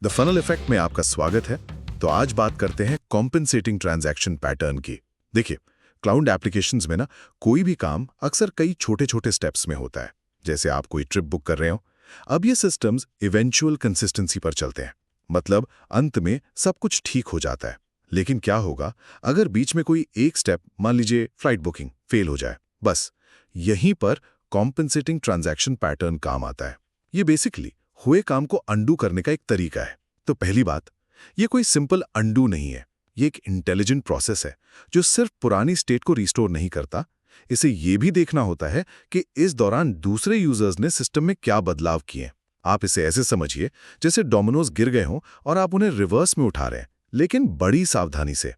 The funnel effect में आपका स्वागत है। तो आज बात करते हैं कॉम्पेंसेटिंग ट्रांजैक्शन पैटर्न की। देखिए, क्लाउड एप्लीकेशंस में ना कोई भी काम अक्सर कई छोटे छोटे स्टेप्स में होता है। जैसे आप कोई ट्रिप बुक कर रहे हो, अब ये सिस्टम्स इवेंचुअल कंसिस्टेंसी पर चलते हैं, मतलब अंत में सब कुछ ठीक हो जाता है। लेकिन क्या होगा अगर बीच में कोई एक स्टेप, मान लीजिए फ्लाइट बुकिंग, फेल हो जाए? बस यहीं पर कॉम्पेंसेटिंग ट्रांजैक्शन पैटर्न काम आता है। ये बेसिकली हुए काम को अंडू करने का एक तरीका है। तो पहली बात, ये कोई सिंपल अंडू नहीं है। ये एक इंटेलिजेंट प्रोसेस है जो सिर्फ पुरानी स्टेट को रिस्टोर नहीं करता। इसे ये भी देखना होता है कि इस दौरान दूसरे यूजर्स ने सिस्टम में क्या बदलाव किए। आप इसे ऐसे समझिए जैसे डोमिनोज गिर गए हों और आप उन्हें रिवर्स में उठा रहे हैं, लेकिन बड़ी सावधानी से।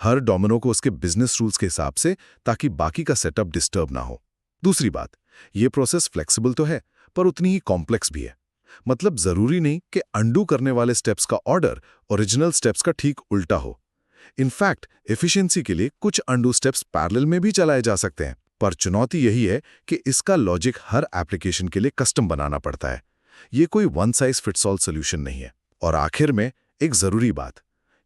हर डोमिनो को उसके बिजनेस रूल्स के हिसाब से, ताकि बाकी का सेटअप डिस्टर्ब ना हो। दूसरी बात, ये प्रोसेस फ्लेक्सिबल तो है, पर उतनी ही कॉम्प्लेक्स भी है। मतलब जरूरी नहीं कि अंडू करने वाले स्टेप्स का ऑर्डर ओरिजिनल स्टेप्स का ठीक उल्टा हो। इनफैक्ट एफिशिएंसी के लिए कुछ अंडू स्टेप्स पैरेलल में भी चलाए जा सकते हैं, पर चुनौती यही है कि इसका लॉजिक हर एप्लीकेशन के लिए कस्टम बनाना पड़ता है। ये कोई one size fits all solution नहीं है। और आखिर में एक जरूरी बात,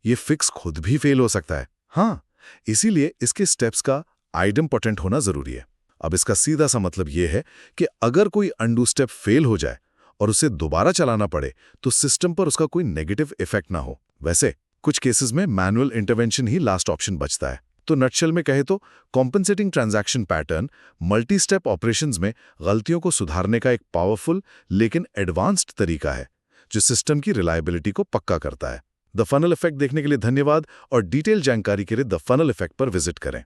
ये फिक्स खुद भी फेल हो सकता है। हाँ, इसीलिए इसके स्टेप्स का आइडम्पोटेंट होना जरूरी है। अब इसका सीधा सा मतलब यह है कि अगर कोई अंडू स्टेप फेल हो जाए और उसे दोबारा चलाना पड़े, तो सिस्टम पर उसका कोई नेगेटिव इफेक्ट ना हो। वैसे कुछ केसेस में मैनुअल इंटरवेंशन ही लास्ट ऑप्शन बचता है। तो नटशेल में कहे तो compensating transaction pattern multi step operations में गलतियों को सुधारने का एक पावरफुल लेकिन एडवांस्ड तरीका है, जो सिस्टम की रिलायबिलिटी को पक्का करता है। द फनल इफेक्ट देखने के लिए धन्यवाद, और डिटेल जानकारी के लिए द फनल इफेक्ट पर विजिट करें।